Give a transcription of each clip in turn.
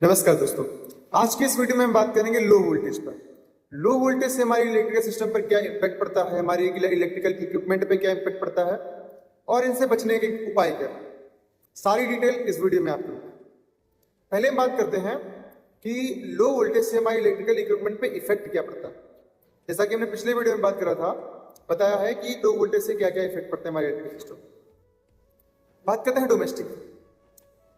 नमस्कार दोस्तों, आज के इस वीडियो में हम बात करेंगे लो वोल्टेज पर। लो वोल्टेज से हमारी इलेक्ट्रिकल सिस्टम पर क्या इम्पैक्ट पड़ता है, हमारी इलेक्ट्रिकल इक्विपमेंट पे क्या इम्पैक्ट पड़ता है और इनसे बचने के उपाय क्या है, सारी डिटेल इस वीडियो में आपको। पहले हम बात करते हैं कि लो वोल्टेज से हमारी इलेक्ट्रिकल इक्विपमेंट पे इफेक्ट क्या पड़ता है। जैसा कि हमने पिछले वीडियो में बात करा था, बताया है कि लो वोल्टेज से क्या क्या इफेक्ट पड़ता है हमारे इलेक्ट्रिकल सिस्टम। बात करते हैं डोमेस्टिक।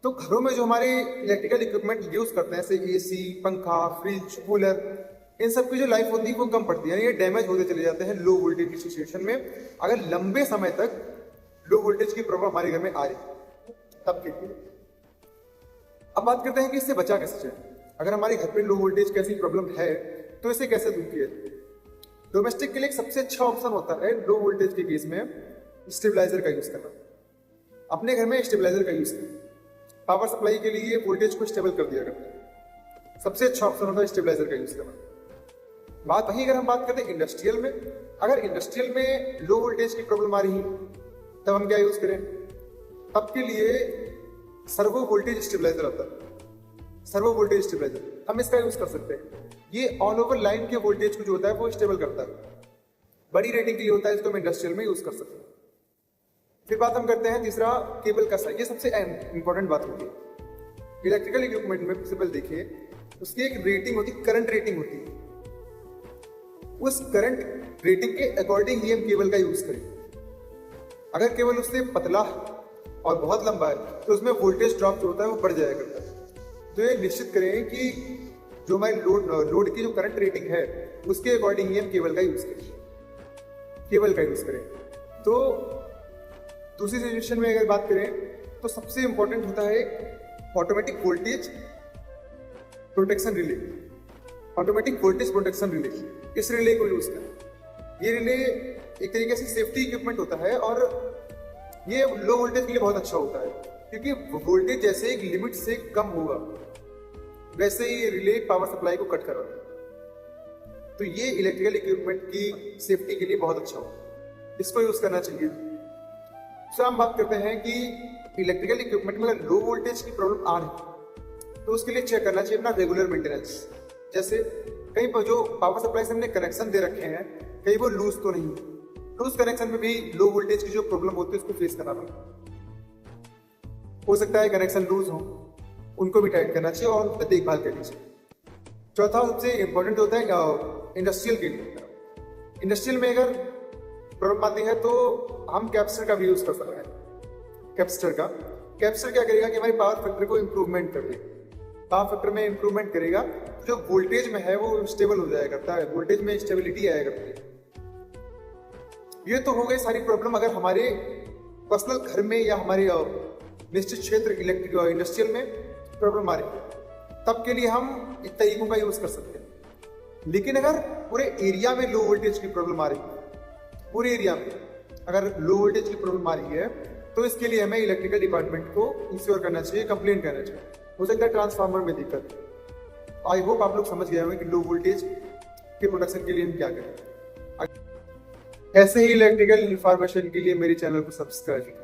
तो घरों में जो हमारे इलेक्ट्रिकल इक्विपमेंट यूज करते हैं, जैसे एसी, पंखा, फ्रिज, कूलर, इन सब की जो लाइफ होती है वो कम पड़ती है, यानी ये डैमेज होते चले जाते हैं लो वोल्टेज की सिचुएशन में, अगर लंबे समय तक लो वोल्टेज की प्रॉब्लम हमारे घर में आ रही तब के लिए। अब बात करते हैं कि इससे बचा कैसे जाए। अगर हमारे घर पे लो वोल्टेज कैसी प्रॉब्लम है तो इसे कैसे दूर किया जाए। डोमेस्टिक के लिए एक सबसे अच्छा ऑप्शन होता है लो वोल्टेज के केस में स्टेबलाइजर का यूज करना। अपने घर में स्टेबलाइजर का यूज करें, पावर सप्लाई के लिए वोल्टेज को स्टेबल कर दिया करते हैं। सबसे अच्छा ऑप्शन होता है स्टेबलाइजर का यूज करना। बात वहीं अगर हम बात करते हैं इंडस्ट्रियल में, अगर इंडस्ट्रियल में लो वोल्टेज की प्रॉब्लम आ रही है तब हम क्या यूज करें। तब के लिए सर्वो वोल्टेज स्टेबलाइजर आता है। सर्वो वोल्टेज स्टेबलाइजर हम इसका यूज कर सकते हैं। ये ऑल ओवर लाइन के वोल्टेज को जो होता है वो स्टेबल करता है। बड़ी रेटिंग के लिए होता है, इसको हम इंडस्ट्रियल में यूज कर सकते हैं। फिर बात हम करते हैं तीसरा, केबल का साइज। ये सबसे इंपॉर्टेंट बात होती है इलेक्ट्रिकल इक्विपमेंट में। प्रिंसिपल देखिए, उसकी एक रेटिंग होती है, करंट रेटिंग होती है। उस करंट रेटिंग के अकॉर्डिंग ही हम केबल का यूज करें। अगर केबल उससे पतला और बहुत लंबा है तो उसमें वोल्टेज ड्रॉप जो होता है वो बढ़ जाया करता है। तो ये निश्चित करें कि जो हमारी लोड की जो करंट रेटिंग है उसके अकॉर्डिंग ही हम केबल का यूज करें। तो दूसरी सिचुएशन में अगर बात करें तो सबसे इंपॉर्टेंट होता है automatic voltage protection relay. Automatic voltage protection relay, इस रिले को यूज करें। ये रिले एक तरीके से सेफ्टी इक्विपमेंट होता है और ये लो वोल्टेज के लिए बहुत अच्छा होता है, क्योंकि वोल्टेज जैसे एक लिमिट से कम होगा वैसे ही रिले पावर सप्लाई को कट करवाएगा। तो ये इलेक्ट्रिकल इक्विपमेंट की सेफ्टी के लिए बहुत अच्छा होगा, इसको यूज करना चाहिए। सो हम बात करते हैं कि इलेक्ट्रिकल इक्विपमेंट में अगर लो वोल्टेज की प्रॉब्लम आ रही तो उसके लिए चेक करना चाहिए अपना रेगुलर मेंटेनेंस। जैसे कहीं पर जो पावर सप्लाई से हमने कनेक्शन दे रखे हैं कहीं वो लूज तो नहीं, लूज कनेक्शन में भी लो वोल्टेज की जो प्रॉब्लम होती है उसको फेस करना पड़ता। हो सकता है कनेक्शन लूज हो, उनको भी टाइट करना चाहिए और देखभाल करनी चाहिए। चौथा सबसे इंपॉर्टेंट होता है इंडस्ट्रियल के लिए। इंडस्ट्रियल में अगर प्रॉब्लम आती है तो हम कैपेसिटर का भी यूज कर सकते हैं। कैपेसिटर क्या करेगा कि हमारी पावर फैक्टर को इंप्रूवमेंट कर देगा। पावर फैक्टर में इंप्रूवमेंट करेगा तो जो वोल्टेज में है वो स्टेबल हो जाया करता है, वोल्टेज में स्टेबिलिटी आया करती है। ये तो हो गई सारी प्रॉब्लम अगर हमारे पर्सनल घर में या हमारे निश्चित क्षेत्र इलेक्ट्रिक इंडस्ट्रियल में प्रॉब्लम आ रही है, तब के लिए हम इन तरीकों का यूज कर सकते हैं। लेकिन अगर पूरे एरिया में लो वोल्टेज की प्रॉब्लम आ रही है, पूरे एरिया में अगर लो वोल्टेज की प्रॉब्लम आ रही है तो इसके लिए हमें इलेक्ट्रिकल डिपार्टमेंट को इंश्योर करना चाहिए, कंप्लेन करना चाहिए। हो सकता है ट्रांसफार्मर में दिक्कत। आई होप आप लोग समझ गए होंगे कि लो वोल्टेज के प्रोटेक्शन के लिए हम क्या करें। ऐसे ही इलेक्ट्रिकल इंफॉर्मेशन के लिए मेरे चैनल को सब्सक्राइब करें।